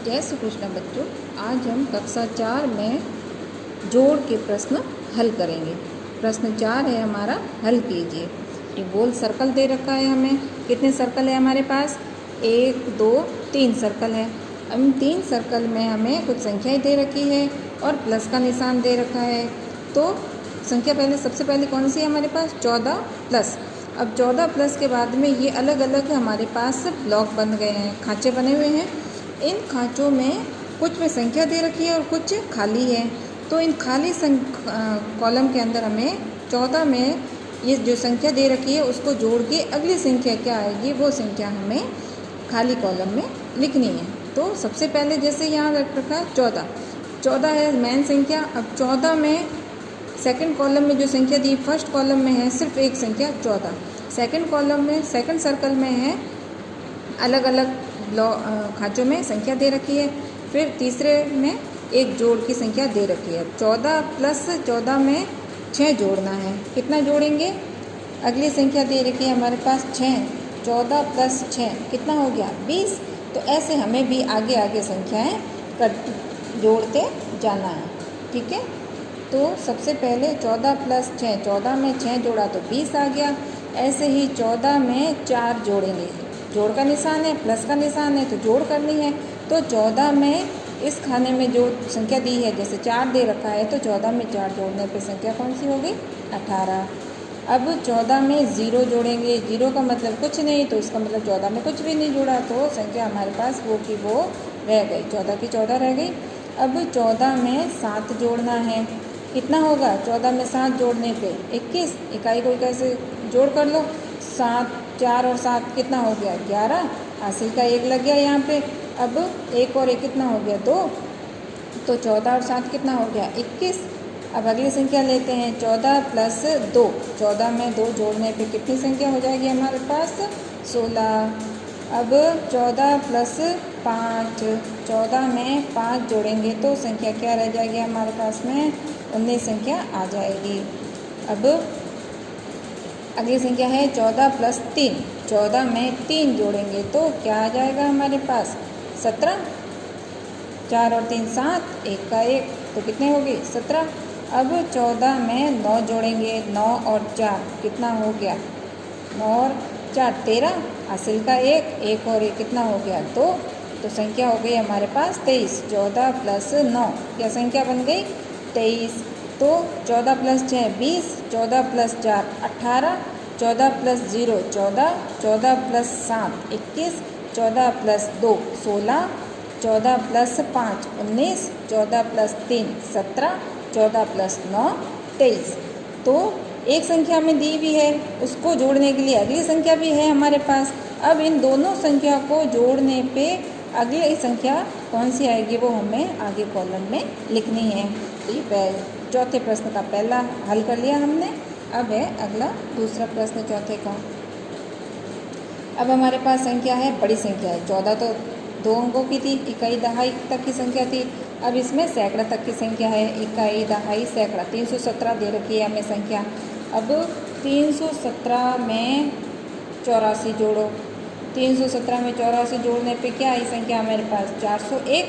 जय श्री कृष्ण बच्चों। आज हम कक्षा 4 में जोड़ के प्रश्न हल करेंगे। प्रश्न 4 है हमारा, हल कीजिए। ये गोल सर्कल दे रखा है हमें। कितने सर्कल है हमारे पास? 1 2 3 सर्कल है। इन 3 सर्कल में हमें कुछ संख्याएं दे रखी है और प्लस का निशान दे रखा है। तो संख्या सबसे पहले कौन सी है हमारे पास? 14 प्लस। अब 14 प्लस के बाद में ये अलग अलग हमारे पास ब्लॉक बन गए हैं, खाँचे बने हुए हैं। इन खाँचों में कुछ में संख्या दे रखी है और कुछ खाली है। तो इन खाली कॉलम के अंदर हमें 14 में ये जो संख्या दे रखी है उसको जोड़ के अगली संख्या क्या आएगी वो संख्या हमें खाली कॉलम में लिखनी है। तो सबसे पहले जैसे यहाँ रख रखा है 14 है मेन संख्या। अब 14 में सेकंड कॉलम में जो संख्या दी फर्स्ट कॉलम में है सिर्फ एक संख्या 14। सेकंड कॉलम में सेकंड सर्कल में है अलग अलग खाँचों में संख्या दे रखी है। फिर तीसरे में एक जोड़ की संख्या दे रखी है। 14 प्लस 14 में 6 जोड़ना है। कितना जोड़ेंगे? अगली संख्या दे रखी है हमारे पास 6। 14 प्लस 6 कितना हो गया? 20। तो ऐसे हमें भी आगे आगे संख्याएं जोड़ते जाना है, ठीक है। तो सबसे पहले 14 प्लस 6, 14 में 6 जोड़ा तो 20 आ गया। ऐसे ही 14 में 4 जोड़ेंगे। जोड़ का निशान है, प्लस का निशान है तो जोड़ करनी है। तो 14 में इस खाने में जो संख्या दी है, जैसे 4 दे रखा है तो 14 में 4 जोड़ने पे संख्या कौन सी होगी? 18। अब 14 में 0 जोड़ेंगे। 0 का मतलब कुछ नहीं, तो इसका मतलब 14 में कुछ भी नहीं जुड़ा, तो संख्या हमारे पास वो की वो रह गई, 14 की 14 रह गई। अब 14 में 7 जोड़ना है। कितना होगा? 14 में 7 जोड़ने पे 21। इकाई को इकाई से जोड़ कर लो। 7 4 और 7 कितना हो गया? 11। हासिल का 1 लग गया यहाँ पे। अब 1 और 1 कितना हो गया? 2। तो 14 और 7 कितना हो गया? 21। अब अगली संख्या लेते हैं 14 प्लस 2। 14 में 2 जोड़ने पे कितनी संख्या हो जाएगी हमारे पास? 16। अब 14 प्लस 5, 14 में 5 जोड़ेंगे तो संख्या क्या रह जाएगी हमारे पास में? 19 संख्या आ जाएगी। अब अगली संख्या है 14 प्लस 3। 14 में 3 जोड़ेंगे तो क्या आ जाएगा हमारे पास? 17। 4 और 3 7, 1 का 1 तो कितने होगी? 17। अब 14 में 9 जोड़ेंगे। 9 और 4 कितना हो गया? 9 और 4 13। हासिल का 1 और 1 कितना हो गया? 2। तो संख्या हो गई हमारे पास 23। 14 प्लस 9 क्या संख्या बन गई? 23। तो 14 plus 6 20, 14 plus 4 18, 14 plus 0 14, 14 plus 7 21, 14 plus 2 16, 14 plus 5 19, 14 plus 3 17, 14 plus 9 23। तो एक संख्या में दी भी है, उसको जोड़ने के लिए अगली संख्या भी है हमारे पास। अब इन दोनों संख्या को जोड़ने पे अगली संख्या कौन सी आएगी वो हमें आगे कॉलम में लिखनी है। ये चौथे प्रश्न का पहला हल कर लिया हमने। अब है अगला दूसरा प्रश्न चौथे का। अब हमारे पास संख्या है, बड़ी संख्या है। 14 तो 2 अंकों की थी, इकाई दहाई तक की संख्या थी। अब इसमें सैकड़ा तक की संख्या है, इकाई दहाई सैकड़ा। 317 दे रखी है हमें संख्या। अब 317 में 84 जोड़ो। 317 में 84 जोड़ने पे क्या आई संख्या हमारे पास? 401,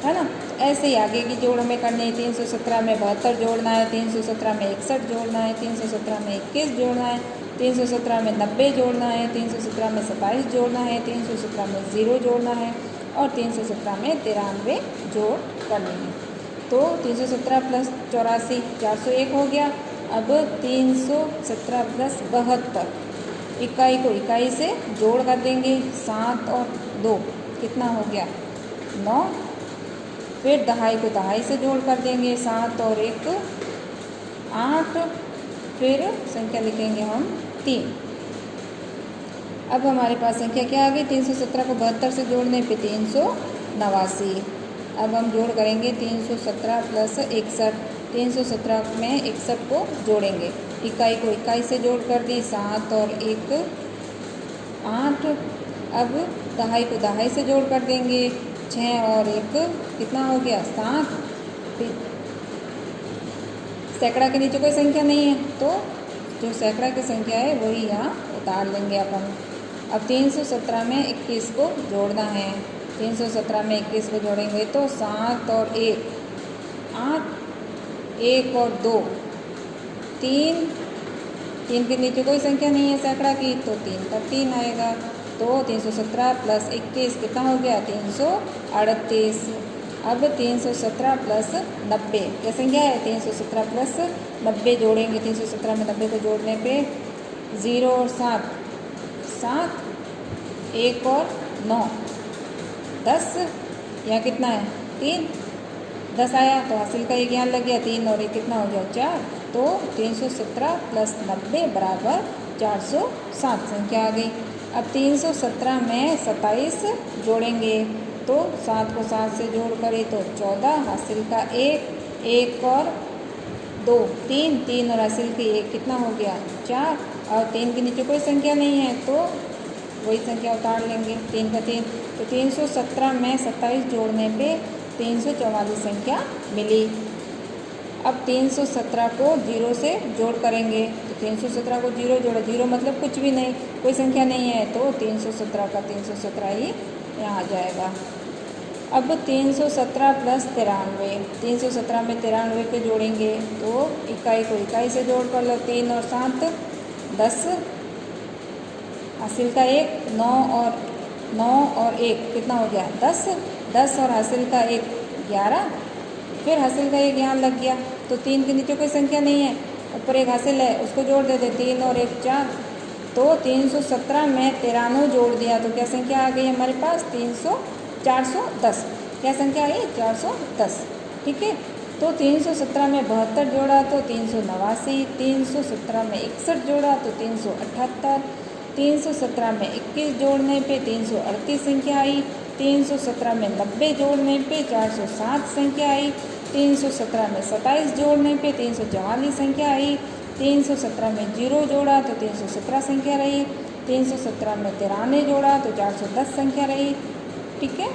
है ना। तो ऐसे ही आगे की जोड़ हमें करनी है। 317 में 72 जोड़ना है। 317 में 61 जोड़ना है। 317 में 21 जोड़ना है। 317 में 90 जोड़ना है। 317 में 27 जोड़ना है। 317 में 0 जोड़ना है और 317 में 93 जोड़ करनी है। तो 317 प्लस 84 401 हो गया। अब 317 प्लस 72, इकाई को इकाई से जोड़ कर देंगे। 7 और 2 कितना हो गया? 9। फिर दहाई को दहाई से जोड़ कर देंगे। 7 और 1 8। फिर संख्या लिखेंगे हम 3। अब हमारे पास संख्या क्या आ गई? 317 को 72 से जोड़ने पे 389। अब हम जोड़ करेंगे 317 प्लस 61। 317 में 61 को जोड़ेंगे। इकाई को इकाई से जोड़ कर दी। 7 और 1 8। अब दहाई को दहाई से जोड़ कर देंगे। 6 और 1 कितना हो गया? 7। सैकड़ा के नीचे कोई संख्या नहीं है तो जो सैकड़ा की संख्या है वही यहाँ उतार लेंगे अपन। अब 317 में 21 को जोड़ना है। 317 में 21 को जोड़ेंगे तो 7 और 1, 8, 1 और 2, 3, 3 के नीचे कोई संख्या नहीं है सैकड़ा की, तो 3 का 3 आएगा। तो 317 प्लस 21 कितना हो गया? 338। अब 317 प्लस 90 क्या संख्या है? 317 प्लस 90 जोड़ेंगे। 317 में 90 को जोड़ने पे 0 और 7, 7, 1 और 9, 10, यहाँ कितना है? 3, 10 आया तो हासिल का एक यहाँ लग गया, 3 और 1 कितना हो गया? 4। तो 317 प्लस 90 बराबर 407 संख्या आ गई। अब 317 में 27 जोड़ेंगे तो 7 को 7 से जोड़ करें तो 14, हासिल का 1, 1 और 2, 3, 3 और हासिल की 1 कितना हो गया? 4। और 3 के नीचे कोई संख्या नहीं है तो वही संख्या उतार लेंगे, 3 का 3। तो 317 में 27 जोड़ने पे 344 संख्या मिली। अब 317 को 0 से जोड़ करेंगे तो 317 को 0 जोड़ा, 0 मतलब कुछ भी नहीं, कोई संख्या नहीं है, तो 317 का 317 ही यहाँ आ जाएगा। अब 317 प्लस 93, 317 में 93 को जोड़ेंगे तो इकाई को इकाई से जोड़ कर लो, 3 और 7, 10, हासिल का 1, 9 और 1 कितना हो गया? 10, 10 और हासिल का 1, 11, फिर हासिल का 1 यहाँ लग गया। तो 3 के नीचे कोई संख्या नहीं है, ऊपर एक हासिल है उसको जोड़ देते, 3 और 1, 4। तो 317 में 93 जोड़ दिया तो क्या संख्या आ गई हमारे पास? 410। क्या संख्या आई? 410। ठीक है। तो 317 में 72 जोड़ा तो 389, 317 में 61 जोड़ा तो 378, 317 में 21 जोड़ने पे 338 संख्या आई, 317 में 90 जोड़ने पे 407 संख्या आई, 317 में 27 जोड़ने पे 344 संख्या आई, 317 में 0 जोड़ा तो 317 संख्या रही, 317 में 93 जोड़ा तो 410 संख्या रही। ठीक है।